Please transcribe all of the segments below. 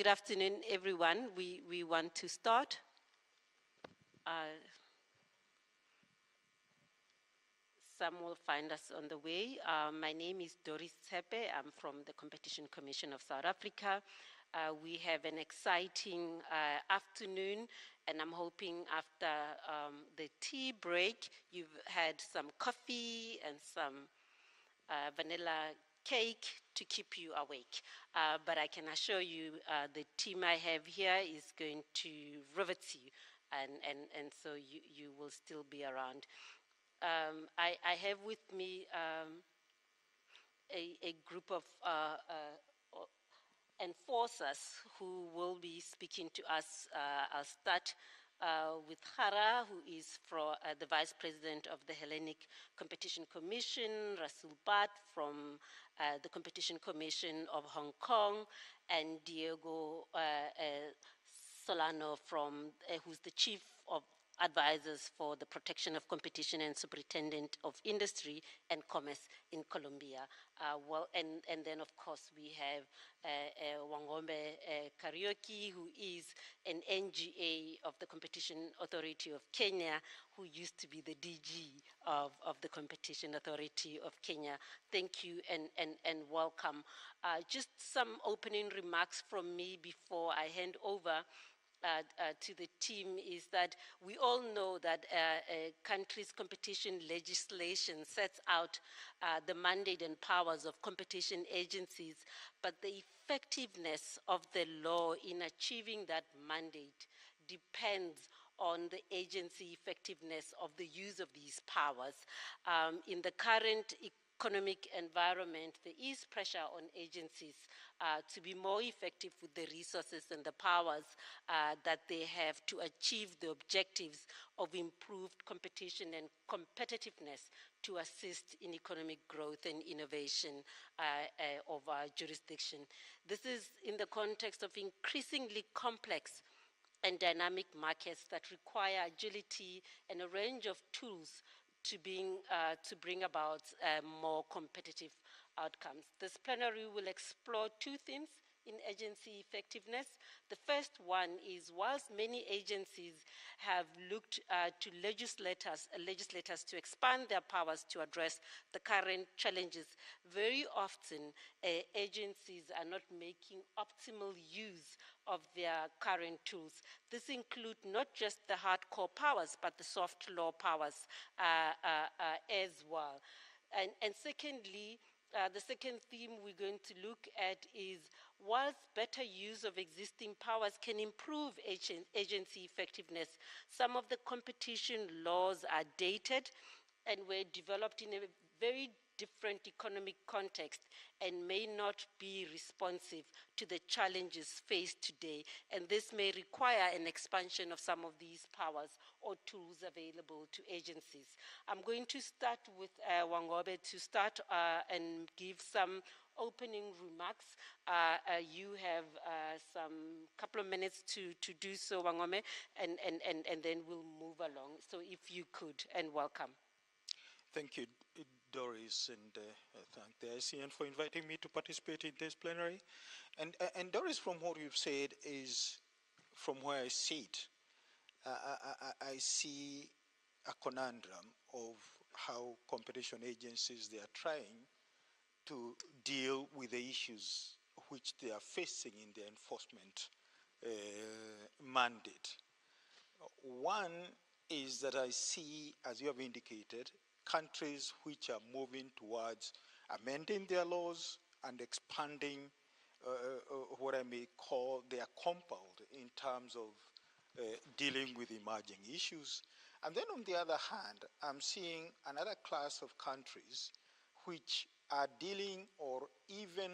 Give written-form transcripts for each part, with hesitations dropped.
Good afternoon, everyone. We want to start. Some will find us on the way. My name is Doris Tshepe. I'm from the Competition Commission of South Africa. We have an exciting afternoon, and I'm hoping after the tea break, you've had some coffee and some vanilla cake to keep you awake. But I can assure you the team I have here is going to rivet you, and so you will still be around. I have with me a group of enforcers who will be speaking to us. I'll start with Hara, who is the Vice President of the Hellenic Competition Commission, Rasul from the Competition Commission of Hong Kong, and Diego Solano, who's the Chief of Advisors for the Protection of Competition and Superintendent of Industry and Commerce in Colombia. And then, of course, we have Wang'ombe Kariuki, who is an NGA of the Competition Authority of Kenya, who used to be the DG of the Competition Authority of Kenya. Thank you and welcome. Just some opening remarks from me before I hand over to the team is that we all know that a country's competition legislation sets out the mandate and powers of competition agencies, but the effectiveness of the law in achieving that mandate depends on the agency effectiveness of the use of these powers. In the current economic environment, there is pressure on agencies to be more effective with the resources and the powers that they have to achieve the objectives of improved competition and competitiveness to assist in economic growth and innovation of our jurisdiction. This is in the context of increasingly complex and dynamic markets that require agility and a range of tools to bring about more competitive outcomes. This plenary will explore two themes in agency effectiveness. The first one is, whilst many agencies have looked to legislators to expand their powers to address the current challenges, very often agencies are not making optimal use of their current tools. This includes not just the hardcore powers, but the soft law powers as well. And secondly, the second theme we're going to look at is, whilst better use of existing powers can improve agency effectiveness, some of the competition laws are dated and were developed in a very different economic context and may not be responsive to the challenges faced today. And this may require an expansion of some of these powers or tools available to agencies. I'm going to start with Wang'ombe to start and give some opening remarks. You have some couple of minutes to do so, Wang'ombe, and then we'll move along. So if you could, and welcome. Thank you, Doris, and thank the ICN for inviting me to participate in this plenary. And Doris, from what you've said, is from where I sit. I see a conundrum of how competition agencies, they are trying to deal with the issues which they are facing in their enforcement mandate. One is that I see, as you have indicated, countries which are moving towards amending their laws and expanding what I may call their compound in terms of dealing with emerging issues. And then on the other hand, I'm seeing another class of countries which are dealing or even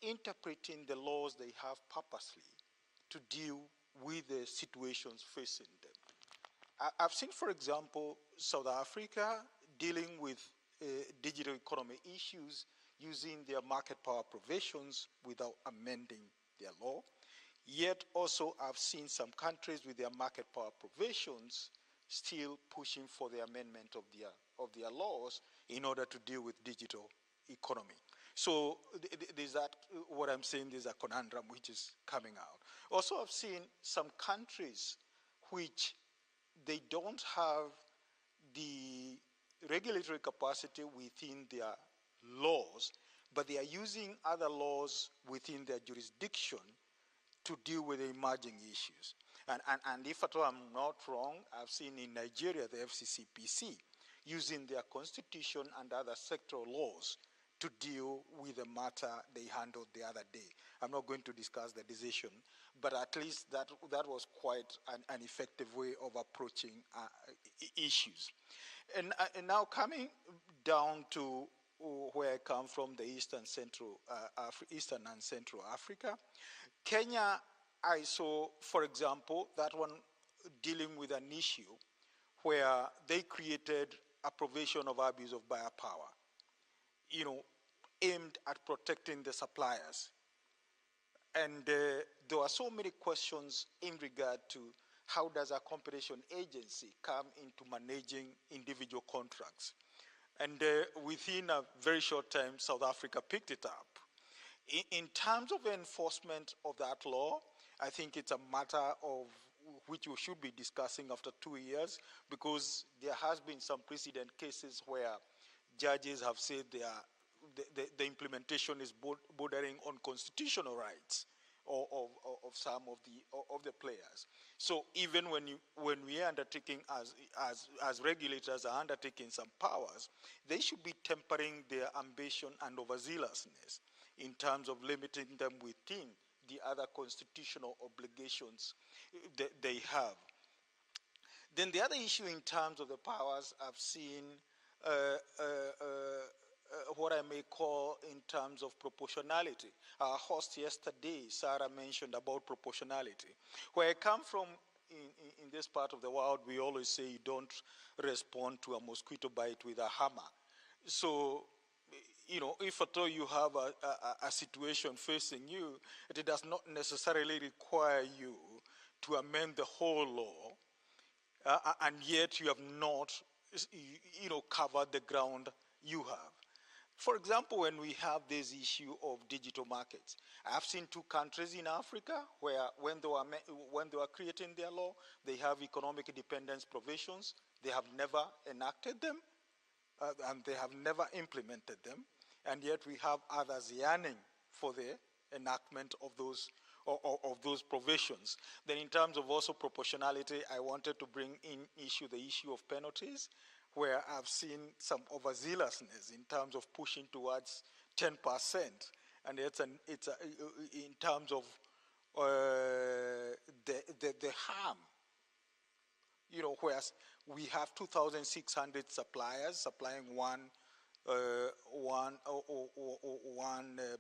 interpreting the laws they have purposely to deal with the situations facing them. I've seen, for example, South Africa dealing with digital economy issues using their market power provisions without amending their law. Yet also I've seen some countries with their market power provisions still pushing for the amendment of their laws in order to deal with digital economy. So there's that, what I'm saying, there's a conundrum which is coming out. Also, I've seen some countries which they don't have the regulatory capacity within their laws, but they are using other laws within their jurisdiction to deal with the emerging issues. And if at all I'm not wrong, I've seen in Nigeria the FCCPC using their constitution and other sectoral laws to deal with the matter they handled the other day. I'm not going to discuss the decision, but at least that was quite an effective way of approaching issues. And now coming down to where I come from, the Eastern and Central Africa, Kenya, I saw, for example, that one dealing with an issue where they created a provision of abuse of buyer power, aimed at protecting the suppliers. And there are so many questions in regard to how does a competition agency come into managing individual contracts. And within a very short time, South Africa picked it up. In terms of enforcement of that law, I think it's a matter of which we should be discussing after 2 years, because there has been some precedent cases where judges have said the implementation is bordering on constitutional rights of some of the players. So even when we are undertaking, as regulators are undertaking some powers, they should be tempering their ambition and overzealousness in terms of limiting them within the other constitutional obligations that they have. Then the other issue in terms of the powers, I've seen what I may call in terms of proportionality. Our host yesterday, Sarah, mentioned about proportionality. Where I come from in this part of the world, we always say you don't respond to a mosquito bite with a hammer. So, if at all you have a situation facing you, it does not necessarily require you to amend the whole law, and yet you have not, covered the ground you have. For example, when we have this issue of digital markets, I've seen 2 countries in Africa where when they were creating their law, they have economic dependence provisions. They have never enacted them, and they have never implemented them. And yet we have others yearning for the enactment of those provisions. Then in terms of also proportionality, I wanted to bring in the issue of penalties, where I've seen some overzealousness in terms of pushing towards 10%. And it's in terms of the harm, whereas we have 2,600 suppliers supplying one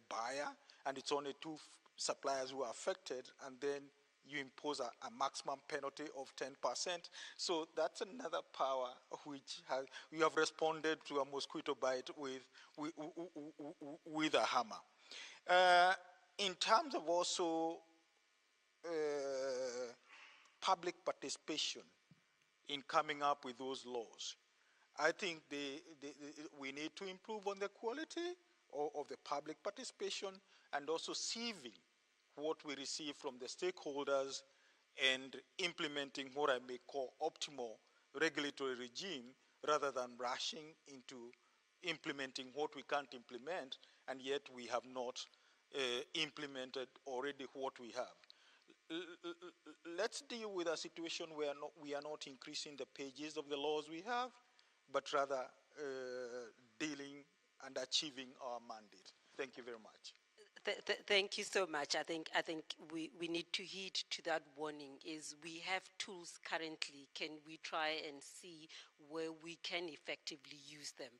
buyer, and it's only 2 suppliers who are affected, and then you impose a maximum penalty of 10%. So that's another power which you have responded to a mosquito bite with a hammer. In terms of also public participation in coming up with those laws, I think we need to improve on the quality of the public participation, and also sieving what we receive from the stakeholders and implementing what I may call optimal regulatory regime, rather than rushing into implementing what we can't implement, and yet we have not implemented already what we have. Let's deal with a situation where we are not increasing the pages of the laws we have, but rather dealing and achieving our mandate. Thank you very much. Thank you so much. I think we need to heed to that warning. Is we have tools currently. Can we try and see where we can effectively use them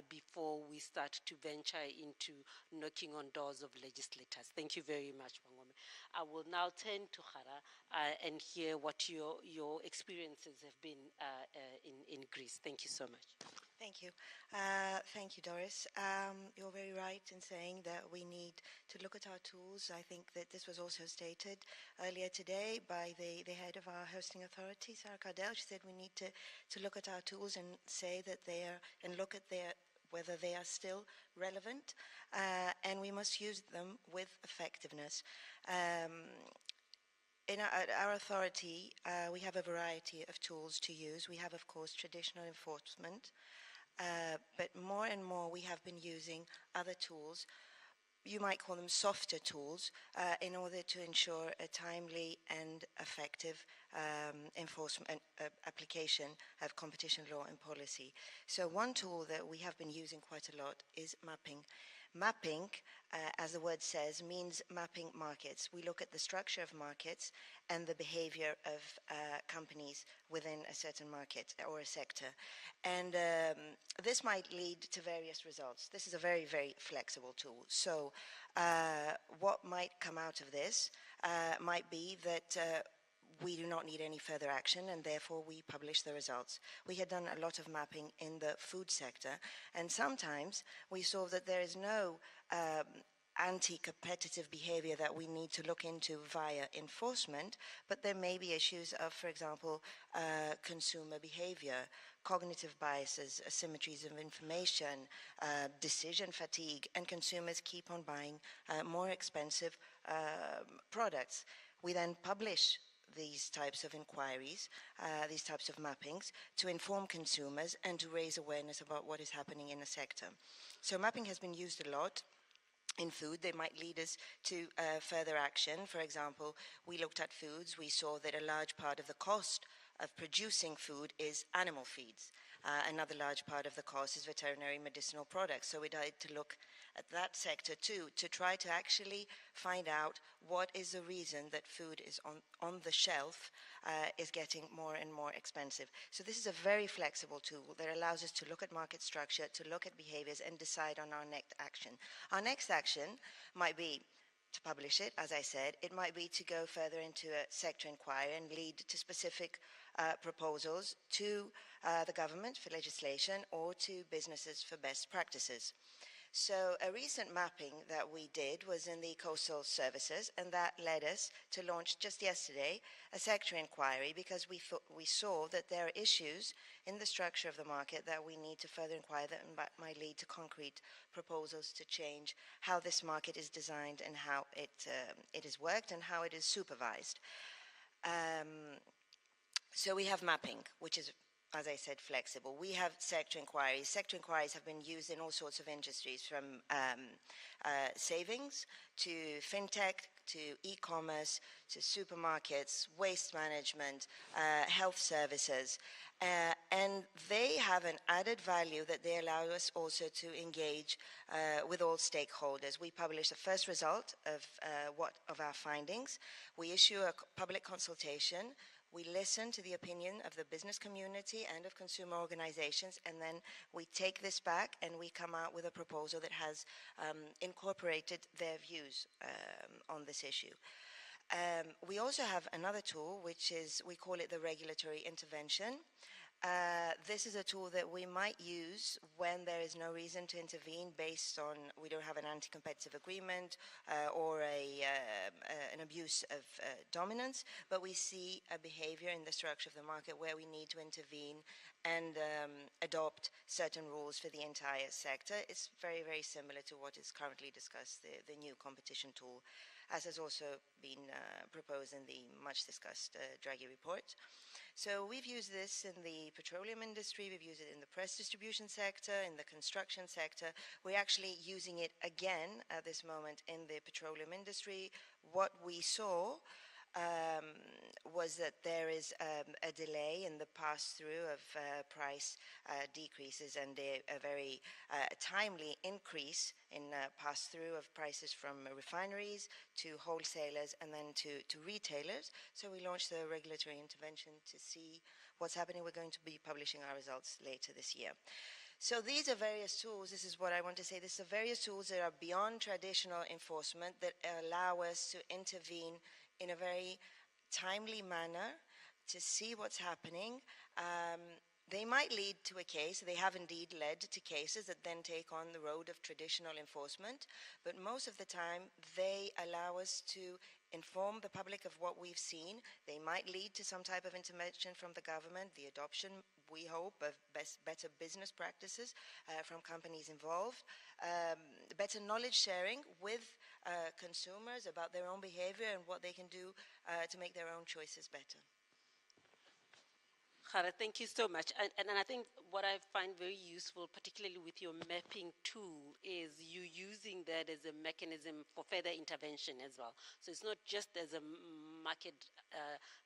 before we start to venture into knocking on doors of legislators? Thank you very much, Wang'ombe. I will now turn to Hara and hear what your experiences have been in Greece. Thank you so much. Thank you. Thank you, Doris. You're very right in saying that we need to look at our tools. I think that this was also stated earlier today by the head of our hosting authority, Sarah Cardell. She said we need to look at our tools and say that and look at whether they are still relevant, and we must use them with effectiveness. In our authority, we have a variety of tools to use. We have, of course, traditional enforcement, but more and more we have been using other tools. You might call them softer tools, in order to ensure a timely and effective enforcement application of competition law and policy. So one tool that we have been using quite a lot is mapping. Mapping, as the word says, means mapping markets. We look at the structure of markets and the behavior of companies within a certain market or a sector. And this might lead to various results. This is a very, very flexible tool. So what might come out of this might be that we do not need any further action, and therefore we publish the results. We had done a lot of mapping in the food sector, and sometimes we saw that there is no anti-competitive behavior that we need to look into via enforcement, but there may be issues of, for example, consumer behavior, cognitive biases, asymmetries of information, decision fatigue, and consumers keep on buying more expensive products. We then publish these types of inquiries, these types of mappings, to inform consumers and to raise awareness about what is happening in the sector. So mapping has been used a lot. In food, they might lead us to further action. For example, we looked at foods. We saw that a large part of the cost of producing food is animal feeds. Another large part of the cost is veterinary medicinal products. So we tried to look at that sector too, to try to actually find out what is the reason that food is on the shelf is getting more and more expensive. So this is a very flexible tool that allows us to look at market structure, to look at behaviors, and decide on our next action. Our next action might be to publish it, as I said. It might be to go further into a sector inquiry and lead to specific proposals to the government for legislation or to businesses for best practices. So a recent mapping that we did was in the coastal services, and that led us to launch just yesterday a sector inquiry, because we saw that there are issues in the structure of the market that we need to further inquire that might lead to concrete proposals to change how this market is designed and how it is worked and how it is supervised. So we have mapping, which is, as I said, flexible. We have sector inquiries. Sector inquiries have been used in all sorts of industries, from savings to fintech to e-commerce to supermarkets, waste management, health services. And they have an added value that they allow us also to engage with all stakeholders. We publish the first result of our findings. We issue a public consultation. We listen to the opinion of the business community and of consumer organizations, and then we take this back and we come out with a proposal that has incorporated their views on this issue. We also have another tool, which is, we call it the regulatory intervention. This is a tool that we might use when there is no reason to intervene based on, we don't have an anti-competitive agreement or an abuse of dominance, but we see a behavior in the structure of the market where we need to intervene and adopt certain rules for the entire sector. It's very, very similar to what is currently discussed, the new competition tool, as has also been proposed in the much discussed Draghi report. So we've used this in the petroleum industry, we've used it in the press distribution sector, in the construction sector. We're actually using it again at this moment in the petroleum industry. What we saw was that there is a delay in the pass-through of price decreases and a very timely increase in pass-through of prices from refineries to wholesalers and then to retailers. So we launched the regulatory intervention to see what's happening. We're going to be publishing our results later this year. So these are various tools. This is what I want to say. These are various tools that are beyond traditional enforcement that allow us to intervene in a very timely manner to see what's happening. They might lead to a case. They have indeed led to cases that then take on the road of traditional enforcement, but most of the time they allow us to inform the public of what we've seen. They might lead to some type of intervention from the government. The adoption we hope, of better business practices from companies involved, better knowledge sharing with consumers about their own behavior and what they can do to make their own choices better. Hara, thank you so much. And I think what I find very useful, particularly with your mapping tool, is you using that as a mechanism for further intervention as well. So it's not just as a market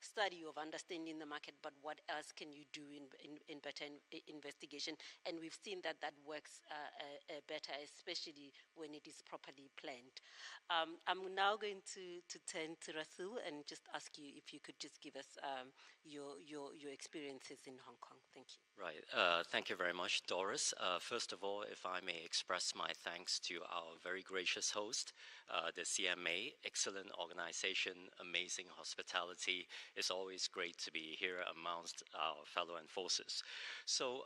study of understanding the market, but what else can you do in better investigation? And we've seen that that works better, especially when it is properly planned. I'm now going to turn to Rasul and just ask you if you could just give us your experiences in Hong Kong. Thank you. Right. Thank you very much, Doris. First of all, if I may express my thanks to our very gracious host, the CMA, excellent organization, amazing hospitality. It's always great to be here amongst our fellow enforcers. So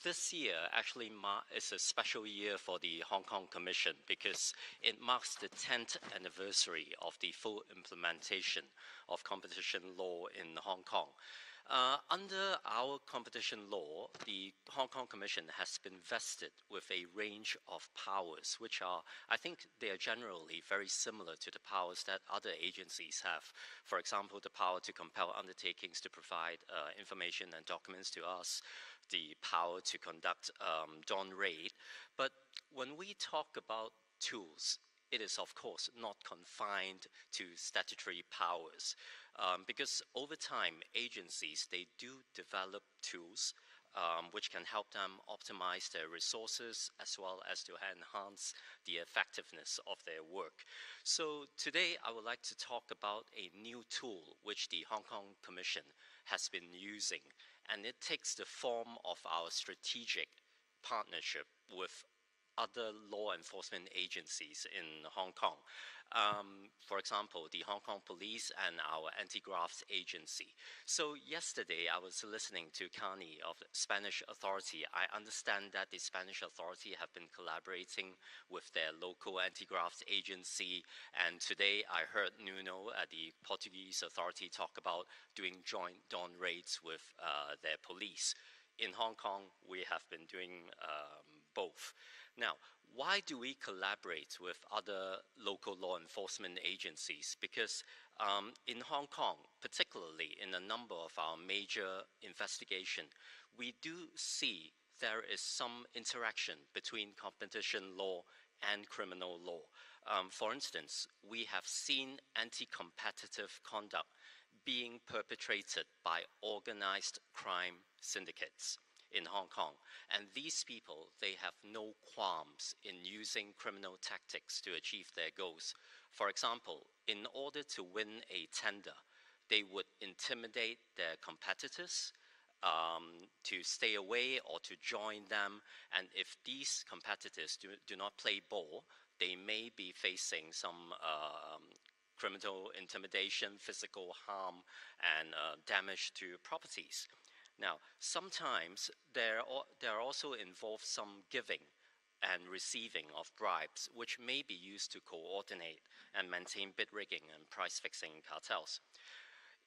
this year actually is a special year for the Hong Kong Commission because it marks the 10th anniversary of the full implementation of competition law in Hong Kong. Under our competition law, the Hong Kong Commission has been vested with a range of powers, which are, I think they are generally very similar to the powers that other agencies have. For example, the power to compel undertakings to provide information and documents to us, the power to conduct dawn raid. But when we talk about tools, it is, of course, not confined to statutory powers because over time, agencies, they do develop tools which can help them optimize their resources as well as to enhance the effectiveness of their work. So today, I would like to talk about a new tool which the Hong Kong Commission has been using, and it takes the form of our strategic partnership with other law enforcement agencies in Hong Kong. For example, the Hong Kong Police and our anti-graft agency. So yesterday, I was listening to Kani of the Spanish Authority. I understand that the Spanish Authority have been collaborating with their local anti-graft agency. And today, I heard Nuno at the Portuguese Authority talk about doing joint dawn raids with their police. In Hong Kong, we have been doing both. Now, why do we collaborate with other local law enforcement agencies? Because in Hong Kong, particularly in a number of our major investigations, we do see there is some interaction between competition law and criminal law. For instance, we have seen anti-competitive conduct being perpetrated by organized crime syndicates in Hong Kong. And these people, they have no qualms in using criminal tactics to achieve their goals. For example, in order to win a tender, they would intimidate their competitors to stay away or to join them. And if these competitors do not play ball, they may be facing some criminal intimidation, physical harm, and damage to properties. Now, sometimes there are also involved some giving and receiving of bribes, which may be used to coordinate and maintain bid rigging and price fixing cartels.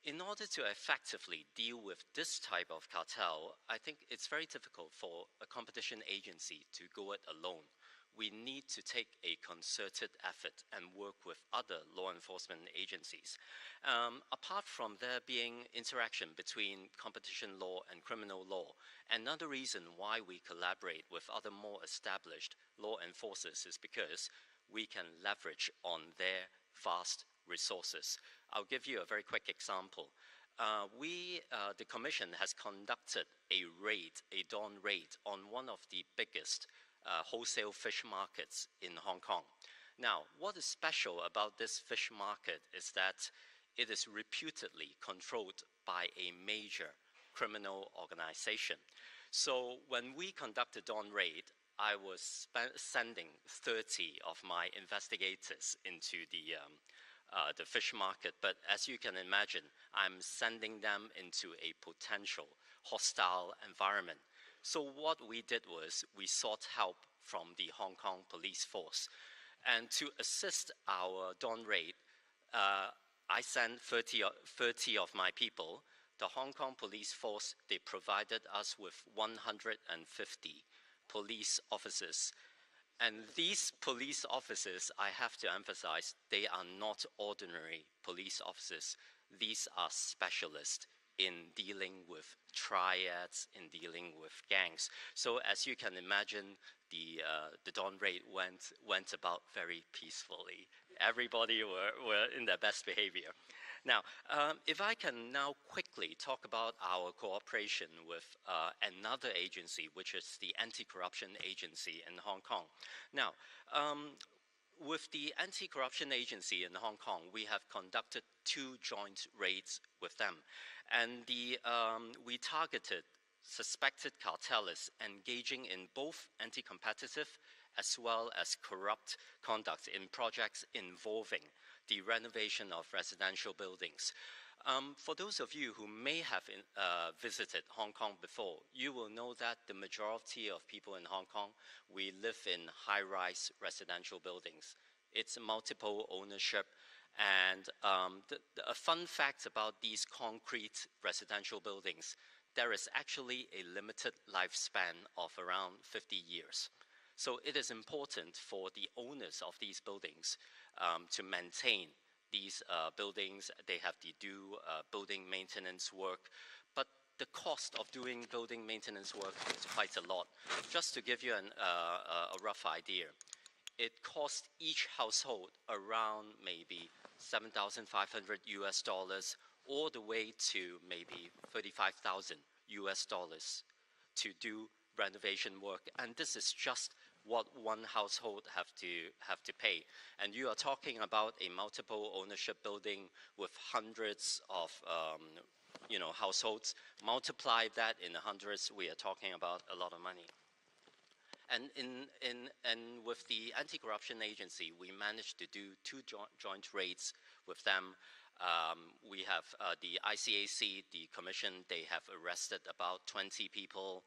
In order to effectively deal with this type of cartel, I think it's very difficult for a competition agency to go it alone. We need to take a concerted effort and work with other law enforcement agencies. Apart from there being interaction between competition law and criminal law, another reason why we collaborate with other more established law enforcers is because we can leverage on their vast resources. I'll give you a very quick example. The Commission has conducted a dawn raid on one of the biggest wholesale fish markets in Hong Kong. Now, what is special about this fish market is that it is reputedly controlled by a major criminal organization. So when we conducted dawn raid, I was sending 30 of my investigators into the fish market. But as you can imagine, I'm sending them into a potential hostile environment. So what we did was we sought help from the Hong Kong police force. And to assist our dawn raid, I sent 30 of my people the Hong Kong police force, they provided us with 150 police officers. And these police officers, I have to emphasize, they are not ordinary police officers. These are specialists in dealing with triads, in dealing with gangs. So as you can imagine, the dawn raid went about very peacefully. Everybody were in their best behavior. Now, if I can now quickly talk about our cooperation with another agency, which is the Anti-Corruption Agency in Hong Kong. Now, with the Anti-Corruption Agency in Hong Kong, we have conducted 2 joint raids with them. And we targeted suspected cartelists engaging in both anti-competitive as well as corrupt conduct in projects involving the renovation of residential buildings. For those of you who may have visited Hong Kong before, you will know that the majority of people in Hong Kong, we live in high-rise residential buildings. It's multiple ownership, and a fun fact about these concrete residential buildings, there is actually a limited lifespan of around 50 years. So it is important for the owners of these buildings to maintain these buildings. They have to do building maintenance work, but the cost of doing building maintenance work is quite a lot. Just to give you a rough idea, it costs each household around maybe $7,500 US all the way to maybe $35,000 US to do renovation work, and this is just what one household have to pay. And you are talking about a multiple ownership building with hundreds of households. Multiply that in the hundreds, we are talking about a lot of money. And with the Anti-Corruption Agency, we managed to do 2 joint raids with them. We have the ICAC, the commission, they have arrested about 20 people.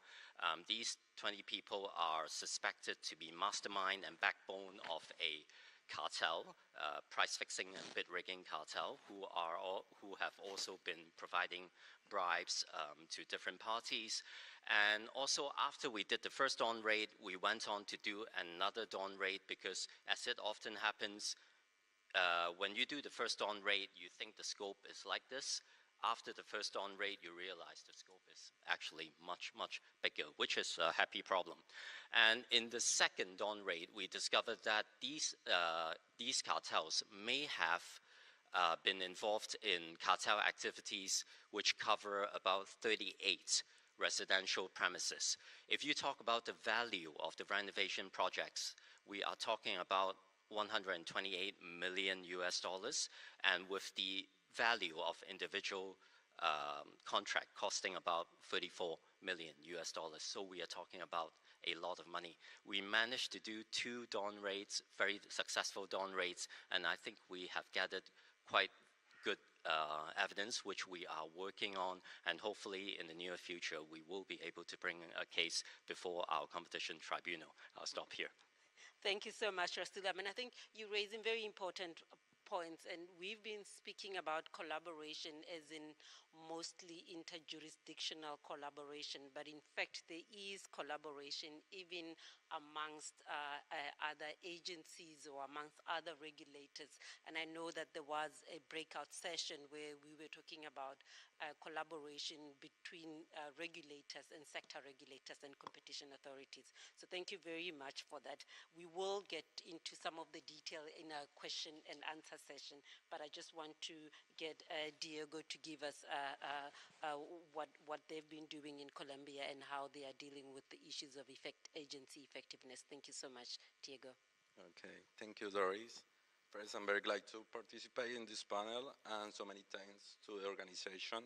These 20 people are suspected to be mastermind and backbone of a cartel, price fixing and bid rigging cartel, who have also been providing bribes to different parties. And also after we did the first dawn raid, we went on to do another dawn raid, because as it often happens, when you do the first dawn raid, you think the scope is like this. After the first dawn raid, you realize the scope is actually much, much bigger, which is a happy problem. And in the second dawn raid, we discovered that these cartels may have been involved in cartel activities which cover about 38 residential premises. If you talk about the value of the renovation projects, we are talking about 128 million US dollars, and with the value of individual contract costing about 34 million US dollars. So we are talking about a lot of money. We managed to do 2 dawn raids, very successful dawn raids, and I think we have gathered quite good evidence, which we are working on, and hopefully in the near future we will be able to bring a case before our competition tribunal. I'll stop here. Thank you so much, Rasul. I think you're raising very important points, and we've been speaking about collaboration as in mostly interjurisdictional collaboration, but in fact there is collaboration even amongst other agencies or amongst other regulators. And I know that there was a breakout session where we were talking about collaboration between regulators and sector regulators and competition authorities. So thank you very much for that. We will get into some of the detail in our question and answer session, but I just want to get Diego to give us what they've been doing in Colombia and how they are dealing with the issues of agency effectiveness. Thank you so much, Diego. Okay, thank you, Doris. First, I'm very glad to participate in this panel, and so many thanks to the organization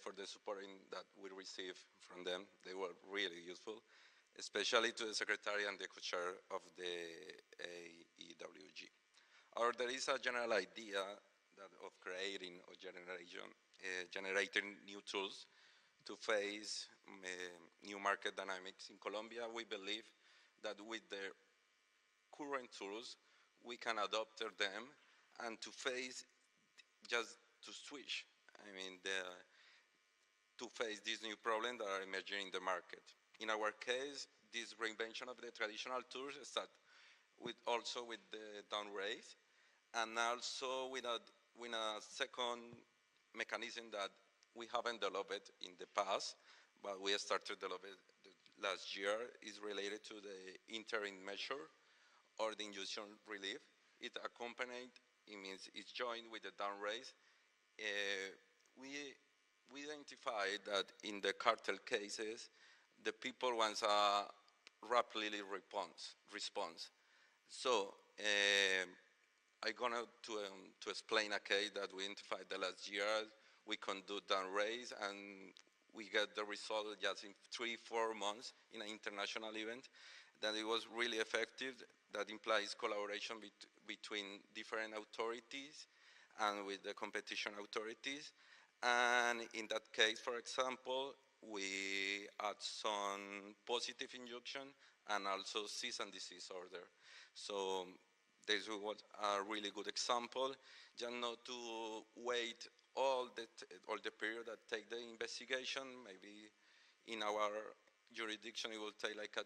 for the support that we received from them. They were really useful, especially to the Secretary and the co-chair of the AEWG. There is a general idea of creating or generating new tools to face new market dynamics. In Colombia, we believe that with the current tools, we can adopt them and to face, just to switch. I mean, to face these new problems that are emerging in the market. In our case, this reinvention of the traditional tours start also with the down raise, and also with a second mechanism that we haven't developed in the past, but we started developing last year, is related to the interim measure or the injunction relief. It accompanied, it means it's joined with the down raise. We identified that in the cartel cases, the people want a rapidly response. So I'm going to explain a case that we identified the last year. We can do down raise, and we get the result just in 3-4 months in an international event, that it was really effective. That implies collaboration between different authorities and with the competition authorities. And in that case, for example, we add some positive injunction and also cease and desist order. So this was a really good example, just not to wait all the period that take the investigation. Maybe in our jurisdiction it will take like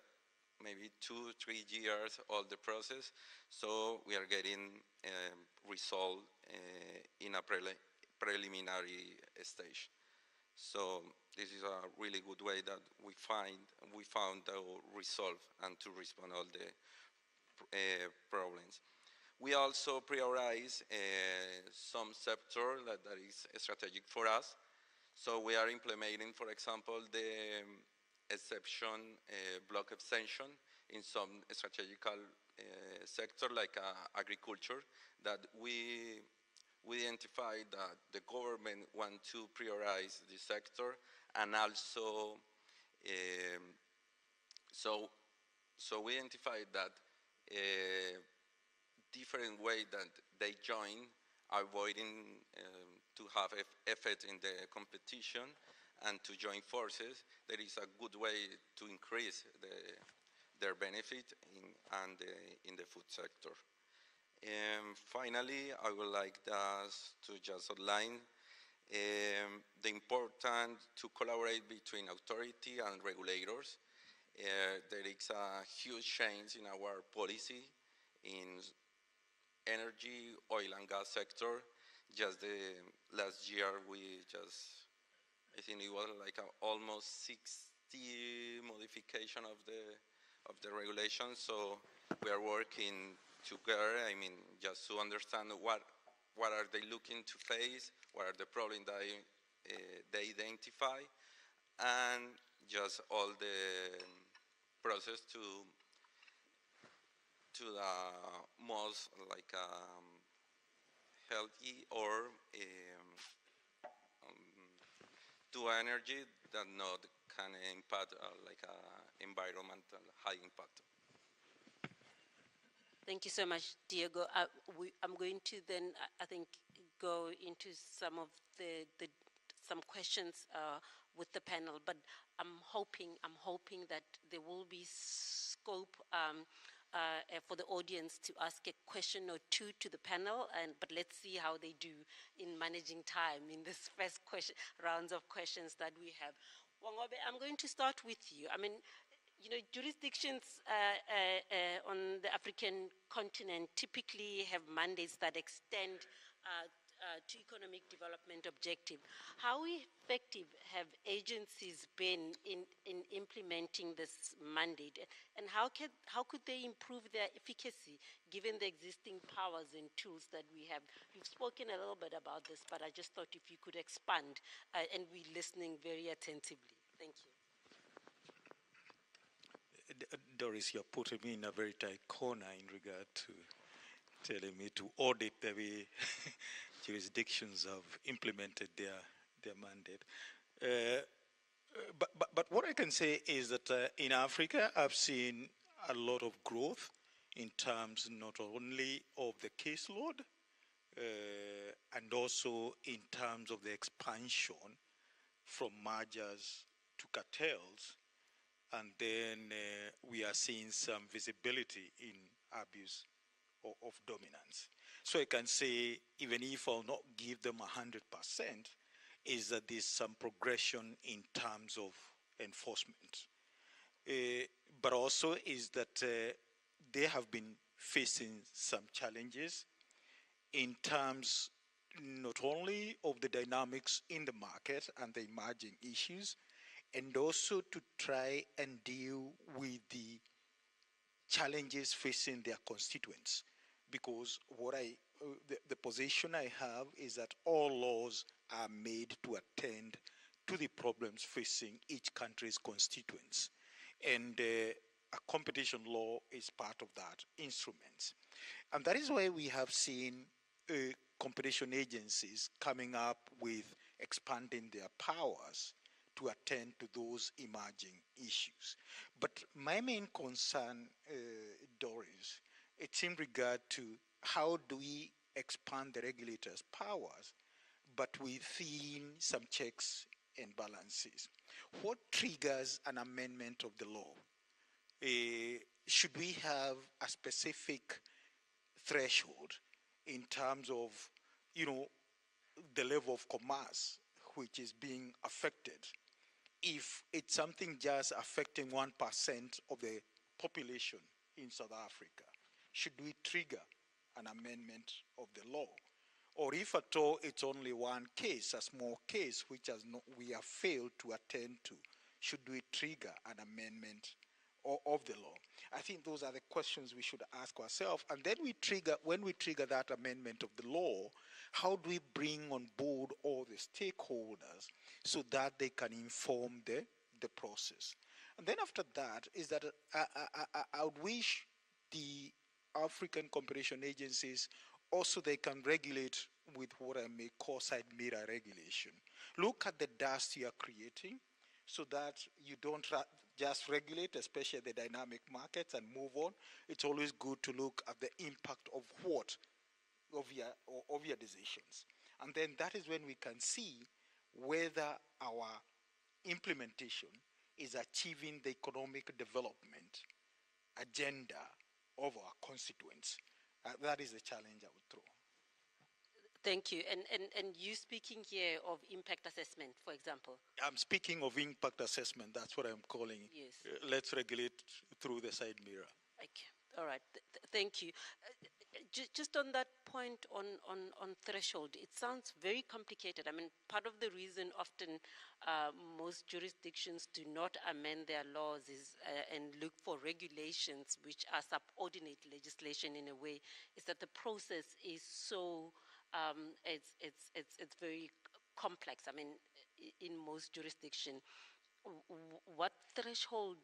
maybe 2-3 years, all the process. So we are getting result in a preliminary stage. So this is a really good way that we found to resolve and to respond all the problems. We also prioritize some sector that is strategic for us. So we are implementing, for example, the exception, block extension in some strategical sector like agriculture, that we identified that the government want to prioritize the sector, and also so we identified that different way that they join, avoiding to have effect in the competition and to join forces. There is a good way to increase their benefit in the food sector. Finally, I would like us to just outline the importance to collaborate between authority and regulators. There is a huge change in our policy in energy, oil and gas sector. Just the last year, I think it was like almost 60 modification of the regulations. So we are working together. I mean, just to understand what are they looking to face, what are the problems that they identify, and just all the process to the most like healthy or to energy that not can impact like environmental high impact. Thank you so much, Diego. I'm going to then, I think, go into some of some questions with the panel, but I'm hoping that there will be scope for the audience to ask a question or two to the panel, but let's see how they do in managing time in this first rounds of questions that we have. Wang'ombe, I'm going to start with you. I mean, you know, jurisdictions on the African continent typically have mandates that extend to economic development objective. How effective have agencies been in implementing this mandate, and how could they improve their efficacy given the existing powers and tools that we have? You've spoken a little bit about this, but I just thought if you could expand, and we're listening very attentively. Thank you. Doris, you're putting me in a very tight corner in regard to telling me to audit the way jurisdictions have implemented their mandate. But what I can say is that in Africa, I've seen a lot of growth in terms not only of the caseload, and also in terms of the expansion from mergers to cartels. And then we are seeing some visibility in abuse of dominance. So I can say, even if I'll not give them 100%, is that there's some progression in terms of enforcement. But also is that they have been facing some challenges in terms not only of the dynamics in the market and the emerging issues, and also to try and deal with the challenges facing their constituents. Because the position I have is that all laws are made to attend to the problems facing each country's constituents. And a competition law is part of that instrument. And that is why we have seen competition agencies coming up with expanding their powers to attend to those emerging issues. But my main concern, Doris, it's in regard to how do we expand the regulator's powers, but within some checks and balances. What triggers an amendment of the law? Should we have a specific threshold in terms of, the level of commerce which is being affected? If it's something just affecting 1% of the population in South Africa, should we trigger an amendment of the law? Or if at all it's only one case, a small case, which we have failed to attend to, should we trigger an amendment of the law? I think those are the questions we should ask ourselves. And then when we trigger that amendment of the law, how do we bring on board all the stakeholders so that they can inform the process? And then after that is that I would wish the African competition agencies also they can regulate with what I may call side mirror regulation. Look at the dust you are creating so that you don't just regulate, especially the dynamic markets, and move on. It's always good to look at the impact of your decisions. And then that is when we can see whether our implementation is achieving the economic development agenda of our constituents. That is the challenge I would throw. Thank you. And you speaking here of impact assessment, for example? I'm speaking of impact assessment. That's what I'm calling it. Yes. Let's regulate through the side mirror. Okay. All right. Thank you. Just on that point on threshold, it sounds very complicated. I mean, part of the reason often most jurisdictions do not amend their laws is and look for regulations which are subordinate legislation in a way, is that the process is so it's very complex. I mean, in most jurisdictions, what threshold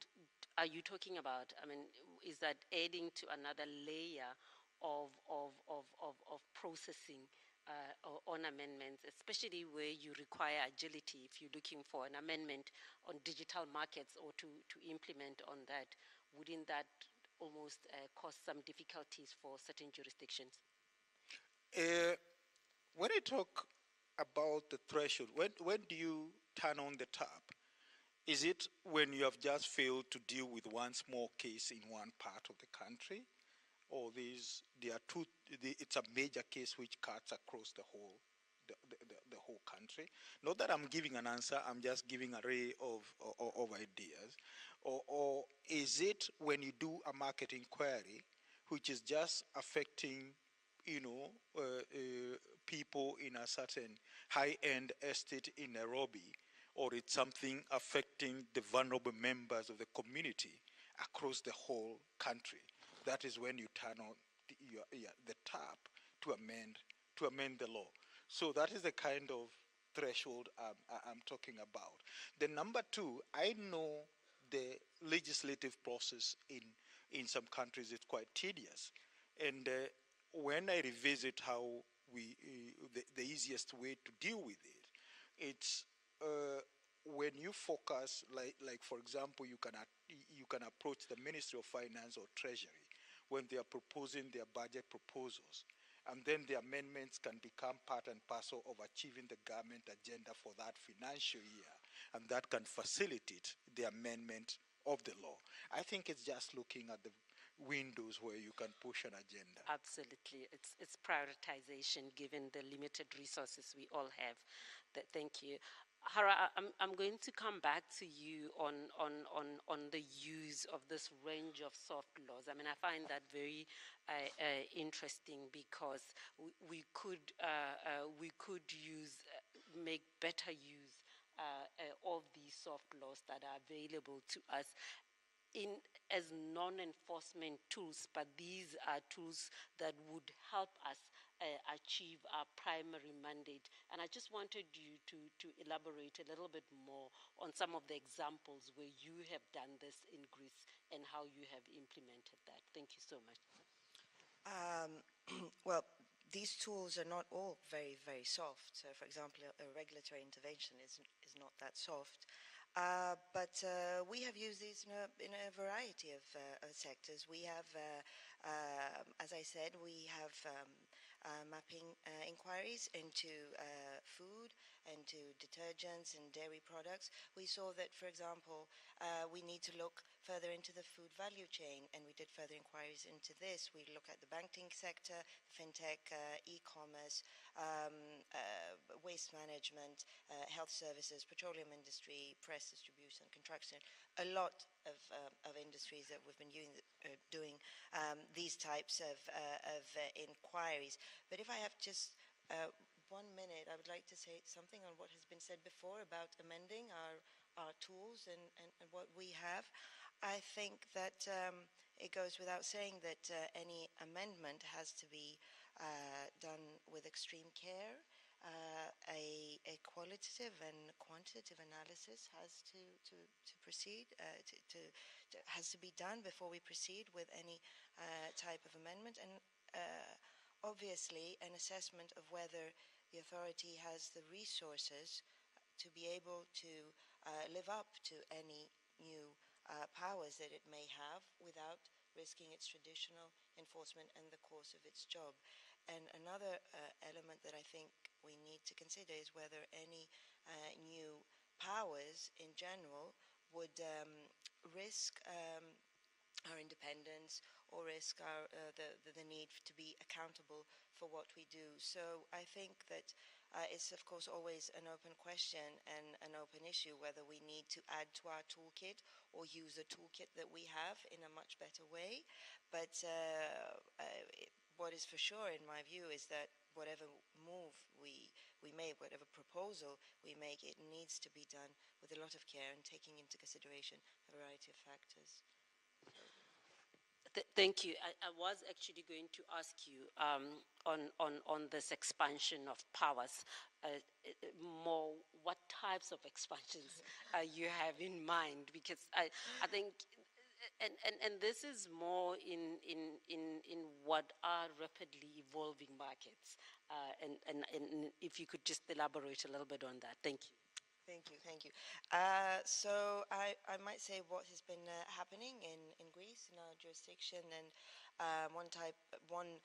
are you talking about? I mean, is that adding to another layer of processing on amendments, especially where you require agility if you're looking for an amendment on digital markets or to implement on that? Wouldn't that almost cause some difficulties for certain jurisdictions? When I talk about the threshold, when do you turn on the tap? Is it when you have just failed to deal with one small case in one part of the country? Or it's a major case which cuts across the whole country? Not that I'm giving an answer, I'm just giving an array of ideas. Or is it when you do a market inquiry, which is just affecting people in a certain high-end estate in Nairobi, or it's something affecting the vulnerable members of the community across the whole country? That is when you turn on the tap to amend the law. So that is the kind of threshold I'm talking about. The number two, I know the legislative process in some countries is quite tedious. And when I revisit how the easiest way to deal with it, it's when you focus, like for example, you can approach the Ministry of Finance or Treasury when they are proposing their budget proposals, and then the amendments can become part and parcel of achieving the government agenda for that financial year, and that can facilitate the amendment of the law. I think it's just looking at windows where you can push an agenda. Absolutely. It's prioritization given the limited resources we all have. Thank you. Hara, I'm going to come back to you on the use of this range of soft laws. I mean, I find that very interesting because we could make better use of these soft laws that are available to us as non-enforcement tools, but these are tools that would help us achieve our primary mandate. And I just wanted you to elaborate a little bit more on some of the examples where you have done this in Greece and how you have implemented that. Thank you so much. Well, these tools are not all very, very soft. So, for example, a regulatory intervention is not that soft. But we have used these in a variety of sectors. We have, as I said, we have mapping inquiries into food, into detergents and dairy products. We saw that, for example, we need to look further into the food value chain, and we did further inquiries into this. We look at the banking sector, fintech, e-commerce, waste management, health services, petroleum industry, press distribution, construction, a lot of industries that we've been doing these types of inquiries. But if I have just 1 minute, I would like to say something on what has been said before about amending our tools and what we have. I think that it goes without saying that any amendment has to be done with extreme care. A qualitative and quantitative analysis has to proceed, has to be done before we proceed with any type of amendment. And obviously, an assessment of whether the authority has the resources to be able to live up to any new powers that it may have without risking its traditional enforcement and the course of its job. And another element that I think we need to consider is whether any new powers in general would risk our independence or risk the need to be accountable for what we do. So I think that it's, of course, always an open question and an open issue whether we need to add to our toolkit or use the toolkit that we have in a much better way. But what is for sure, in my view, is that whatever move we make, whatever proposal we make, it needs to be done with a lot of care and taking into consideration a variety of factors. Thank you. I was actually going to ask you on this expansion of powers, more what types of expansions you have in mind, because I think, and this is more in what are rapidly evolving markets, and if you could just elaborate a little bit on that. Thank you. Thank you. So I might say what has been happening in Greece, in our jurisdiction, and one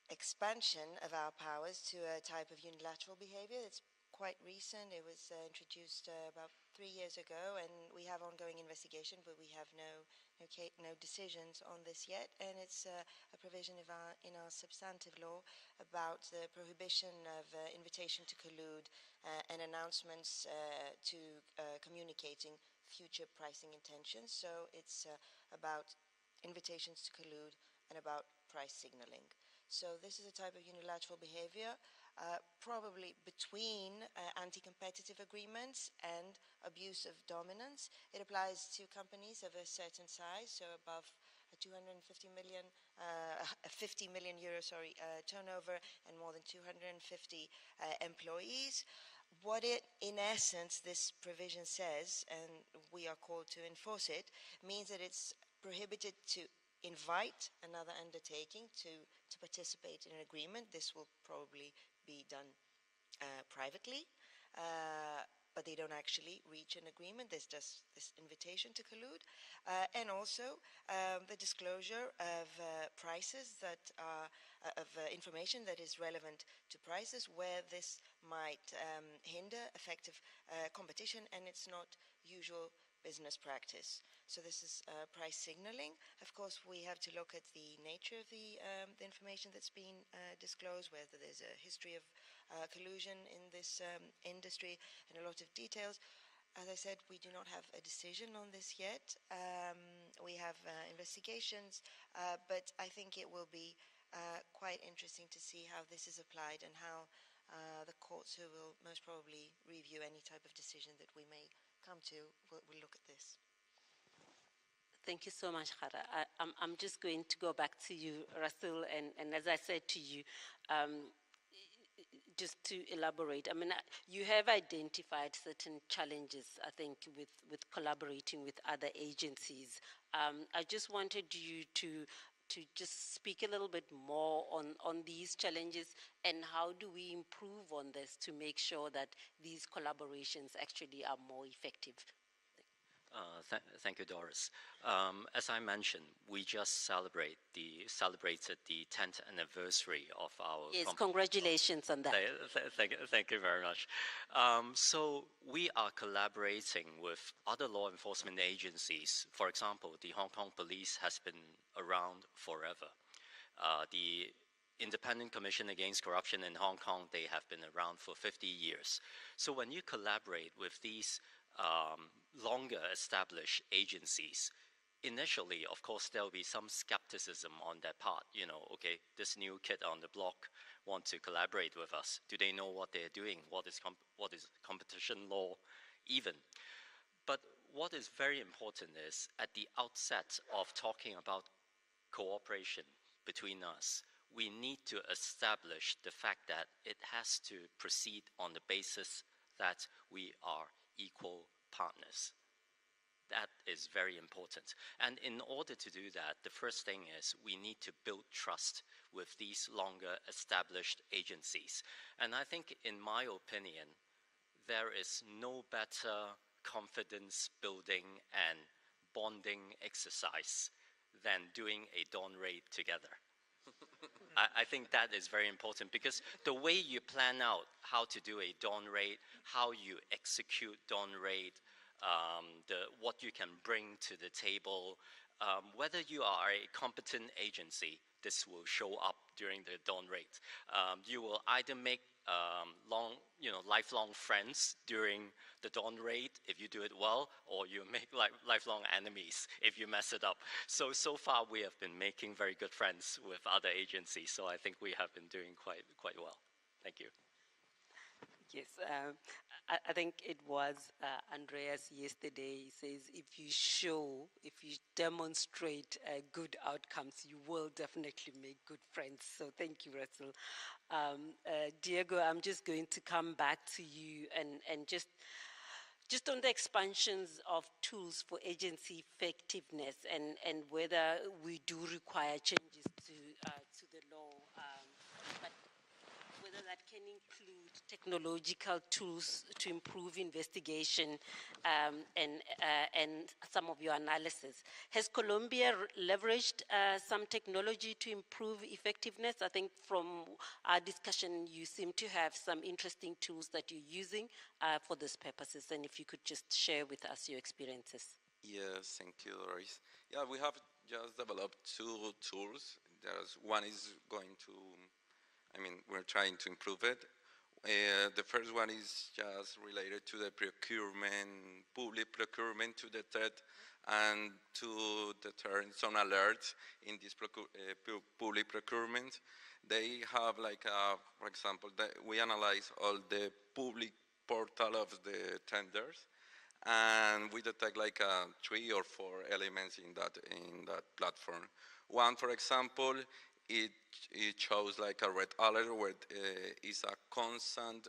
expansion of our powers to a type of unilateral behavior. It's quite recent. It was introduced about 3 years ago, and we have ongoing investigation, but we have no decisions on this yet. And it's a provision in our substantive law about the prohibition of invitation to collude and announcements to communicating future pricing intentions. So it's about invitations to collude and about price signaling. So this is a type of unilateral behavior, probably between anti-competitive agreements and abuse of dominance. It applies to companies of a certain size, so above 250 million, 50 million euro, turnover, and more than 250 employees. What it, in essence, this provision says, and we are called to enforce it, means that it's prohibited to invite another undertaking to participate in an agreement. This will probably be done privately, but they don't actually reach an agreement. There's just this invitation to collude. And also the disclosure of prices that are, of information that is relevant to prices where this might hinder effective competition and it's not usual business practice. so this is price signaling. Of course, we have to look at the nature of the information that's been disclosed, whether there's a history of collusion in this industry, and a lot of details. As I said, we do not have a decision on this yet. We have investigations, but I think it will be quite interesting to see how this is applied and how the courts, who will most probably review any type of decision that we may come to, will look at this. Thank you so much, Hara. I'm just going to go back to you, Rasul, and as I said to you, just to elaborate, I mean, you have identified certain challenges, I think, with collaborating with other agencies. I just wanted you to just speak a little bit more on these challenges and how do we improve on this to make sure that these collaborations actually are more effective. Thank you, Doris. As I mentioned, we just celebrated the 10th anniversary of our. Yes, congratulations on that. Thank you very much. So we are collaborating with other law enforcement agencies. For example, the Hong Kong Police has been around forever. The Independent Commission Against Corruption in Hong Kong, they have been around for 50 years. So when you collaborate with these longer established agencies, initially, of course, there'll be some skepticism on their part. You know, okay, this new kid on the block want to collaborate with us. Do they know what they're doing? What is competition law even? But what is very important is at the outset of talking about cooperation between us, we need to establish the fact that it has to proceed on the basis that we are equal partners. That is very important. And in order to do that, the first thing is we need to build trust with these longer established agencies. And I think, in my opinion, there is no better confidence building and bonding exercise than doing a dawn raid together. I think that is very important, because the way you plan out how to do a dawn raid, how you execute dawn raid, what you can bring to the table, whether you are a competent agency, this will show up during the dawn raid. You will either make lifelong friends during the dawn raid if you do it well, or you make lifelong enemies if you mess it up. So far we have been making very good friends with other agencies, so I think we have been doing quite well. Thank you. Yes, I think it was Andreas yesterday. He says, if you demonstrate good outcomes, you will definitely make good friends. So thank you, Rasul. Diego, I'm just going to come back to you and just on the expansions of tools for agency effectiveness and whether we do require changes to the law, but whether that can include technological tools to improve investigation and some of your analysis. Has Colombia leveraged some technology to improve effectiveness? I think from our discussion, you seem to have some interesting tools that you're using for these purposes, and if you could just share with us your experiences. Yes, thank you, Doris. Yeah, we have just developed two tools. One is going to, we're trying to improve it. The first one is just related to the procurement, public procurement, to detect and to deter some alerts in this public procurement. They have for example, we analyze all the public portal of the tenders, and we detect 3 or 4 elements in that platform. One, for example, it shows a red alert where is a constant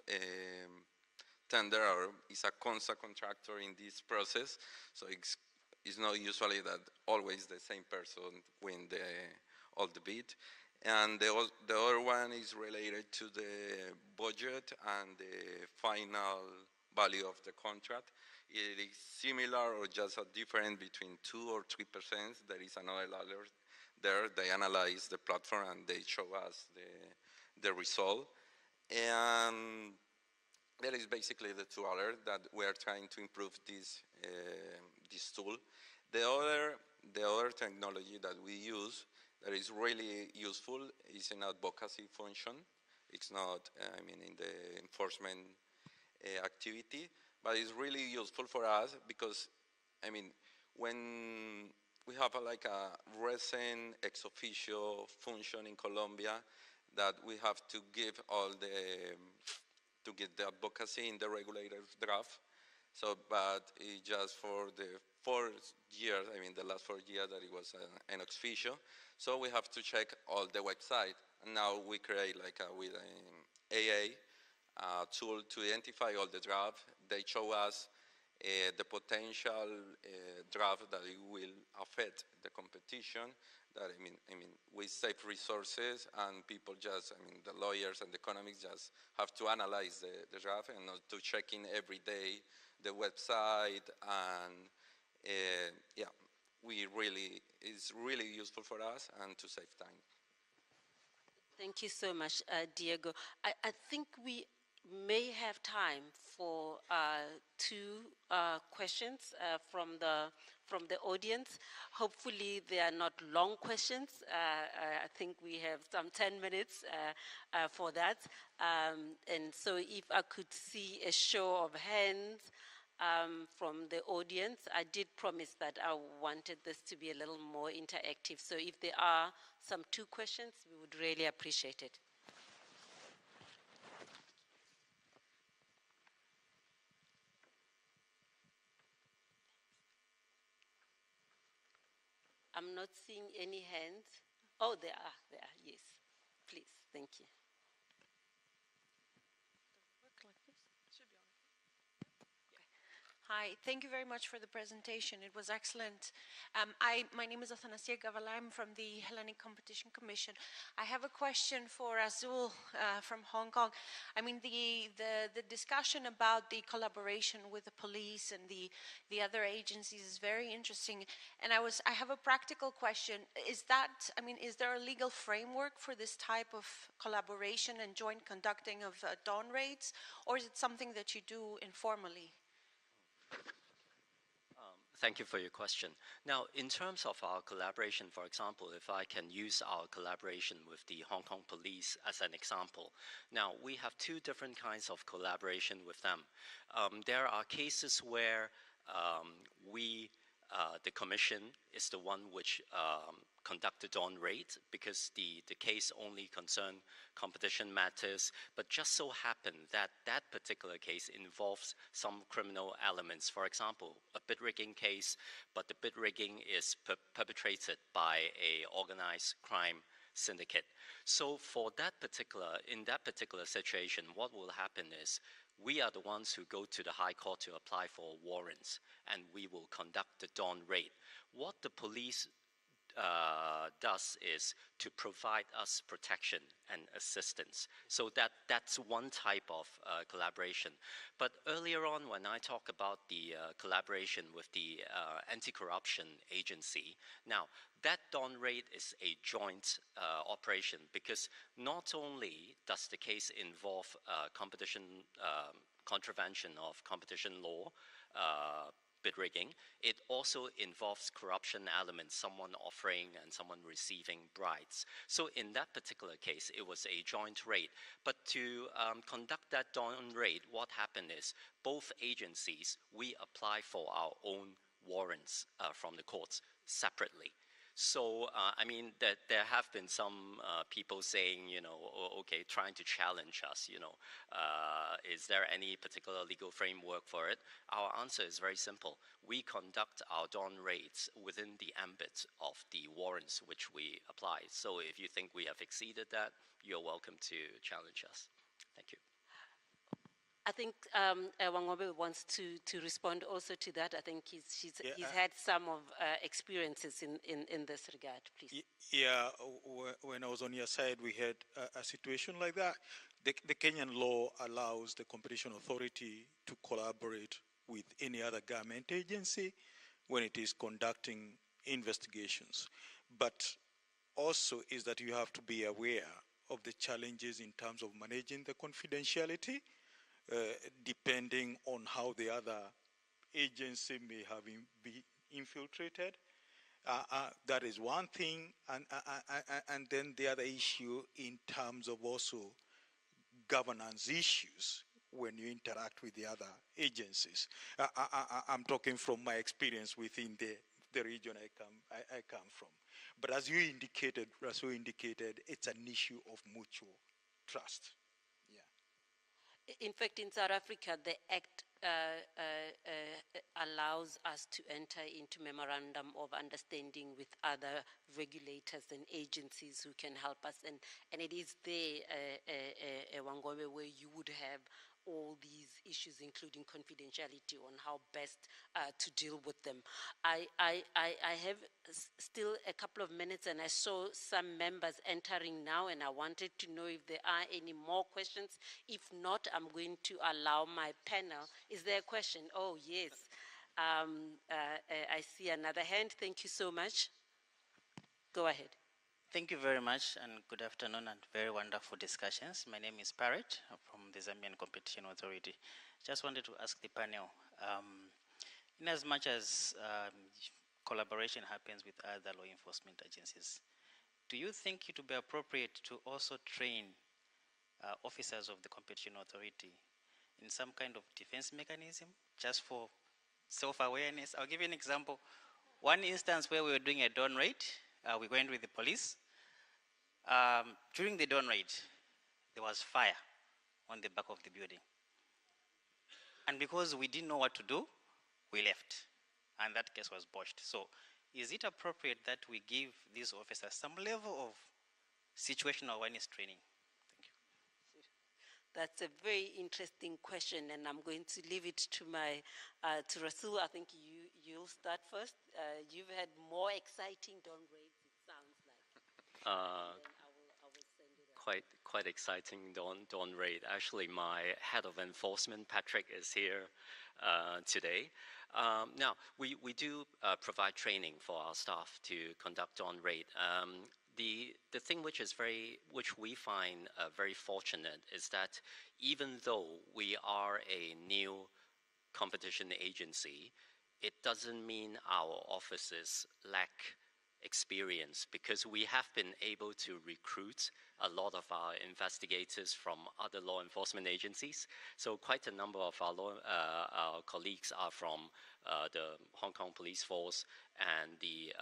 tender or is a constant contractor in this process. So it's not usually that always the same person win all the bid. And the other one is related to the budget and the final value of the contract. It is similar or just a difference between 2 or 3%. There is another alert there. They analyze the platform and they show us the result. And that is basically the 2 alerts that we are trying to improve this tool. The other technology that we use that is really useful is an advocacy function. It's not, in the enforcement activity, but it's really useful for us because, when we have a recent ex officio function in Colombia that we have to give to get the advocacy in the regulator's draft. So, but just for the 4 years, the last 4 years that it was an ex officio, so we have to check all the website. And now we create with an AA tool to identify all the draft. They show us the potential draft that it will affect the competition. That we save resources and people just, the lawyers and the economists just have to analyze the draft and not to check in every day the website. And yeah, it's really useful for us and to save time. Thank you so much, Diego. I think we may have time for 2 questions from the audience. Hopefully they are not long questions. I think we have some 10 minutes for that. And so if I could see a show of hands from the audience. I did promise that I wanted this to be a little more interactive. So if there are some 2 questions, we would really appreciate it. I'm not seeing any hands. Oh, there are, yes. Please, thank you. Hi, thank you very much for the presentation. It was excellent. My name is Athanasia Gavala. I'm from the Hellenic Competition Commission. I have a question for Rasul from Hong Kong. The discussion about the collaboration with the police and the other agencies is very interesting. And I have a practical question. Is there a legal framework for this type of collaboration and joint conducting of dawn raids, or is it something that you do informally? Thank you for your question. Now, in terms of our collaboration, for example, if I can use our collaboration with the Hong Kong police as an example. Now, we have 2 different kinds of collaboration with them. There are cases where the commission is the one which conducted dawn raid because the case only concerned competition matters, but just so happened that that particular case involves some criminal elements. For example, a bid rigging case, but the bid rigging is perpetrated by a organized crime syndicate. So in that particular situation, what will happen is we are the ones who go to the High Court to apply for warrants, and we will conduct the dawn raid. What the police does is to provide us protection and assistance. So that's one type of collaboration. But earlier on, when I talk about the collaboration with the anti-corruption agency, now that dawn raid is a joint operation because not only does the case involve competition contravention of competition law, bid rigging, it also involves corruption elements, someone offering and someone receiving bribes. So in that particular case, it was a joint raid. But to conduct that dawn raid, what happened is both agencies, we apply for our own warrants from the courts separately. So, there have been some people saying, okay, trying to challenge us, is there any particular legal framework for it? Our answer is very simple. We conduct our dawn raids within the ambit of the warrants which we apply. So if you think we have exceeded that, you're welcome to challenge us. Thank you. I think Wang'ombe wants to respond also to that. I think he's had some of experiences in this regard, please. Yeah, when I was on your side, we had a situation like that. The Kenyan law allows the competition authority to collaborate with any other government agency when it is conducting investigations. But also is that you have to be aware of the challenges in terms of managing the confidentiality, depending on how the other agency may have been infiltrated. That is one thing, and then the other issue in terms of also governance issues when you interact with the other agencies. I'm talking from my experience within the region I come from. But as you indicated, Rasul indicated, it's an issue of mutual trust. In fact, in South Africa, the Act allows us to enter into memorandum of understanding with other regulators and agencies who can help us. And it is there, Wang'ombe, where you would have all these issues, including confidentiality, on how best to deal with them. I have still a couple of minutes, and I saw some members entering now, and I wanted to know if there are any more questions. If not, I'm going to allow my panel. Is there a question? Oh, yes. I see another hand. Thank you so much. Go ahead. Thank you very much, and good afternoon, and very wonderful discussions. My name is Parrot from the Zambian Competition Authority. Just wanted to ask the panel, in as much as collaboration happens with other law enforcement agencies, do you think it would be appropriate to also train officers of the Competition Authority in some kind of defense mechanism, just for self-awareness? I'll give you an example. One instance where we were doing a dawn raid, we went with the police. During the dawn raid, there was fire on the back of the building. And because we didn't know what to do, we left. And that case was botched. So is it appropriate that we give these officers some level of situational awareness training? Thank you. That's a very interesting question, and I'm going to leave it to my to Rasul. I think you'll start first. You've had more exciting dawn raids, it sounds like. I will send it quite exciting dawn raid. Actually, my head of enforcement, Patrick, is here today. Now, we do provide training for our staff to conduct dawn raid. The thing which we find very fortunate is that even though we are a new competition agency, it doesn't mean our officers lack experience, because we have been able to recruit a lot of our investigators from other law enforcement agencies. So quite a number of our colleagues are from the Hong Kong Police Force and the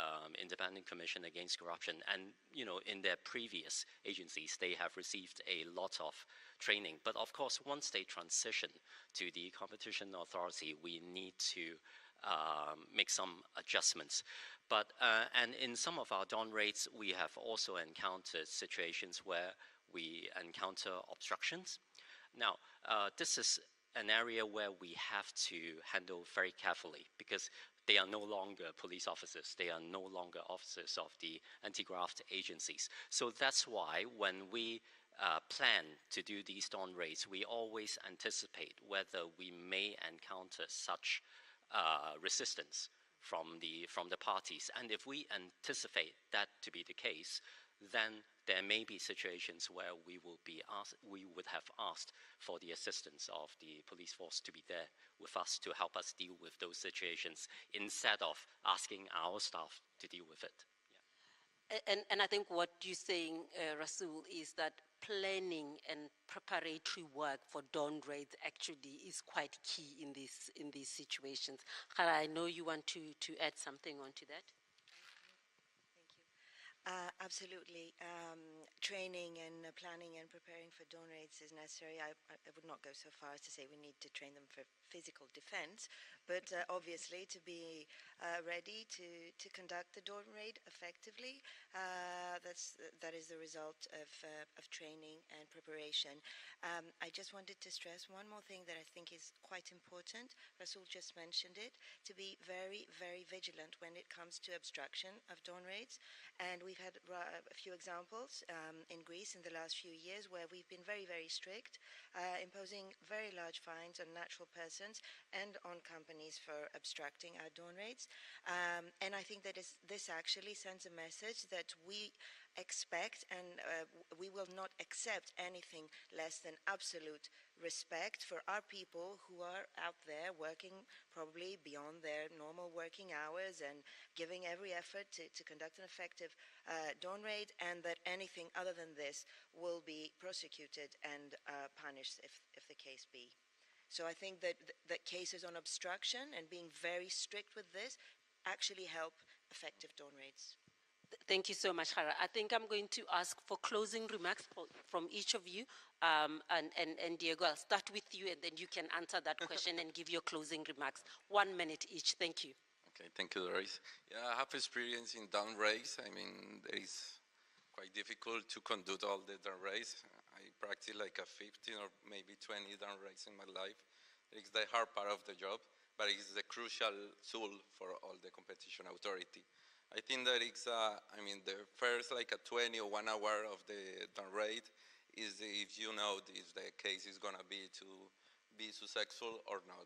Independent Commission Against Corruption. And, you know, in their previous agencies, they have received a lot of training. But of course, once they transition to the Competition Authority, we need to make some adjustments. But, and in some of our dawn raids, we have also encountered situations where we encounter obstructions. Now, this is an area where we have to handle very carefully, because they are no longer police officers. They are no longer officers of the anti-graft agencies. So that's why when we plan to do these dawn raids, we always anticipate whether we may encounter such resistance from the parties. And if we anticipate that to be the case, then there may be situations where we would have asked for the assistance of the police force to be there with us to help us deal with those situations, instead of asking our staff to deal with it. Yeah. And I think what you're saying, Rasul, is that planning and preparatory work for dawn raids actually is quite key in these situations. Hara, I know you want to add something onto that. Absolutely. Training and planning and preparing for dawn raids is necessary. I would not go so far as to say we need to train them for physical defense, but obviously to be ready to conduct the dawn raid effectively, that is the result of training and preparation. I just wanted to stress one more thing that I think is quite important. Rasul just mentioned it, to be very, very vigilant when it comes to obstruction of dawn raids. And we've had a few examples in Greece in the last few years where we've been very, very strict, imposing very large fines on natural persons and on companies for obstructing our dawn raids. And I think that this actually sends a message that we expect and we will not accept anything less than absolute respect for our people who are out there working probably beyond their normal working hours and giving every effort to conduct an effective dawn raid, and that anything other than this will be prosecuted and punished if the case be. So I think that cases on obstruction and being very strict with this actually help effective dawn raids. Thank you so much, Hara. I think I'm going to ask for closing remarks from each of you. And Diego, I'll start with you, and then you can answer that question and give your closing remarks. 1 minute each. Thank you. Okay, thank you, Doris. Yeah, I have experience in down raids. I mean, it is quite difficult to conduct all the down raids. I practice like a 15 or maybe 20 down raids in my life. It's the hard part of the job, but it's the crucial tool for all the competition authority. I think that it's, the first like a 20 or 1 hour of the raid is if you know if the case is gonna be to be successful or not.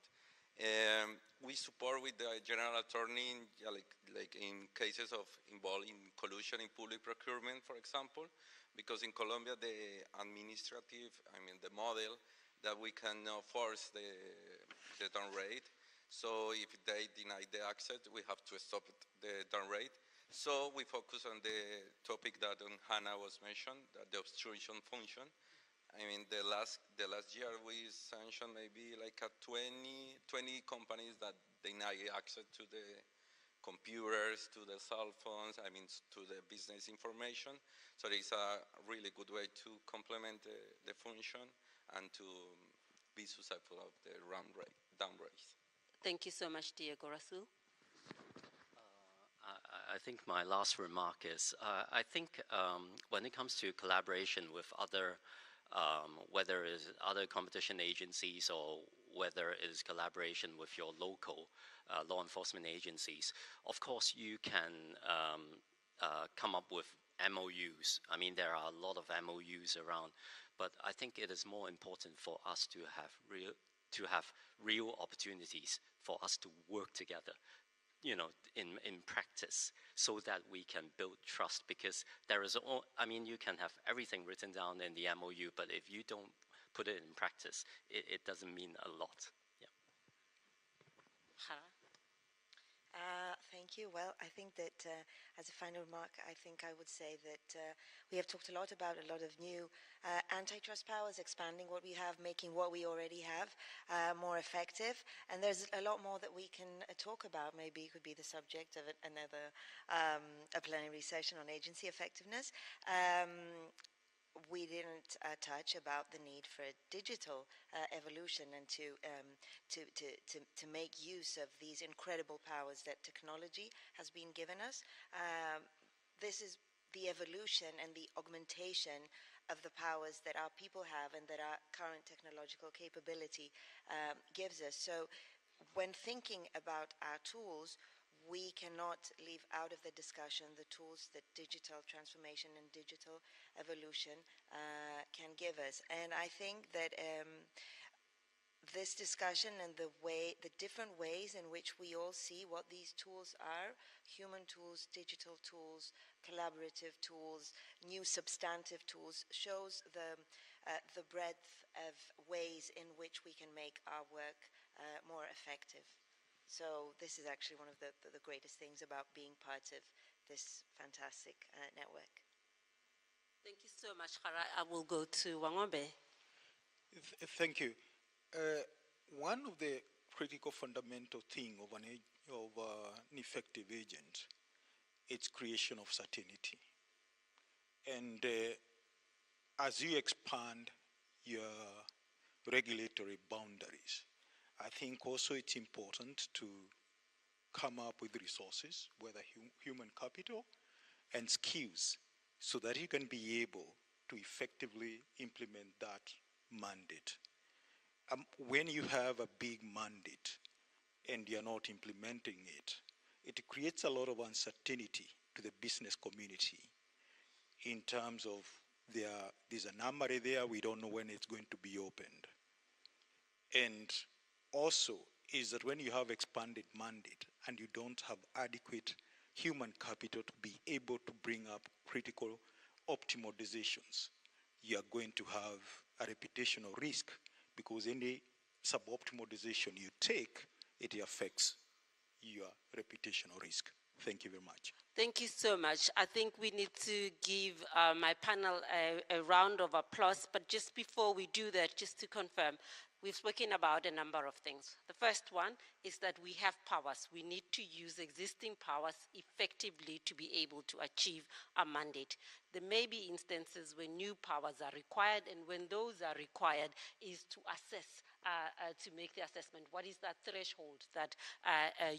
We support with the general attorney like in cases of involving collusion in public procurement, for example, because in Colombia the administrative, the model that we can force the down raid. So if they deny the access, we have to stop the down rate. So we focus on the topic that Hannah was mentioned, that the obstruction function. The last year we sanctioned maybe like 20 companies that deny access to the computers, to the cell phones, to the business information. So it's a really good way to complement the function and to be successful of the down race. Thank you so much, Diego. Rasul? I think my last remark is, I think when it comes to collaboration with other, whether it's other competition agencies or whether it is collaboration with your local law enforcement agencies, of course you can come up with MOUs. There are a lot of MOUs around, but I think it is more important for us to have real opportunities for us to work together, in practice, so that we can build trust, because there is, you can have everything written down in the MOU, but if you don't put it in practice, it doesn't mean a lot. Yeah. Hara? Thank you. Well, I think that as a final remark, I think I would say that we have talked a lot about a lot of new antitrust powers, expanding what we have, making what we already have more effective. And there's a lot more that we can talk about. Maybe it could be the subject of another a plenary session on agency effectiveness. We didn't touch about the need for a digital evolution and to make use of these incredible powers that technology has been given us. This is the evolution and the augmentation of the powers that our people have and that our current technological capability gives us. So when thinking about our tools, we cannot leave out of the discussion the tools that digital transformation and digital evolution can give us. And I think that this discussion and the different ways in which we all see what these tools are, human tools, digital tools, collaborative tools, new substantive tools, shows the breadth of ways in which we can make our work more effective. So this is actually one of the greatest things about being part of this fantastic network. Thank you so much, Hara. I will go to Wang'ombe. Thank you. One of the critical fundamental thing of an effective agent, it's creation of certainty. And as you expand your regulatory boundaries, I think also it's important to come up with resources, whether human capital and skills, so that you can be able to effectively implement that mandate. When you have a big mandate and you're not implementing it, it creates a lot of uncertainty to the business community in terms of there's a number there, we don't know when it's going to be opened. And also is that when you have expanded mandate and you don't have adequate human capital to be able to bring up critical optimal decisions, you are going to have a reputational risk, because any suboptimal decision you take, it affects your reputational risk. Thank you very much. Thank you so much. I think we need to give my panel a round of applause, but just before we do that, just to confirm, we've spoken about a number of things. The first one is that we have powers. We need to use existing powers effectively to be able to achieve our mandate. There may be instances where new powers are required, and when those are required is to assess, to make the assessment. What is that threshold that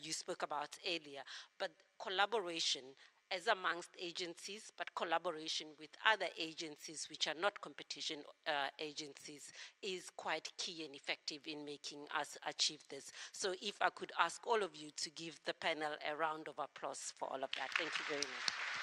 you spoke about earlier? But collaboration as amongst agencies, but collaboration with other agencies which are not competition agencies is quite key and effective in making us achieve this. So if I could ask all of you to give the panel a round of applause for all of that. Thank you very much.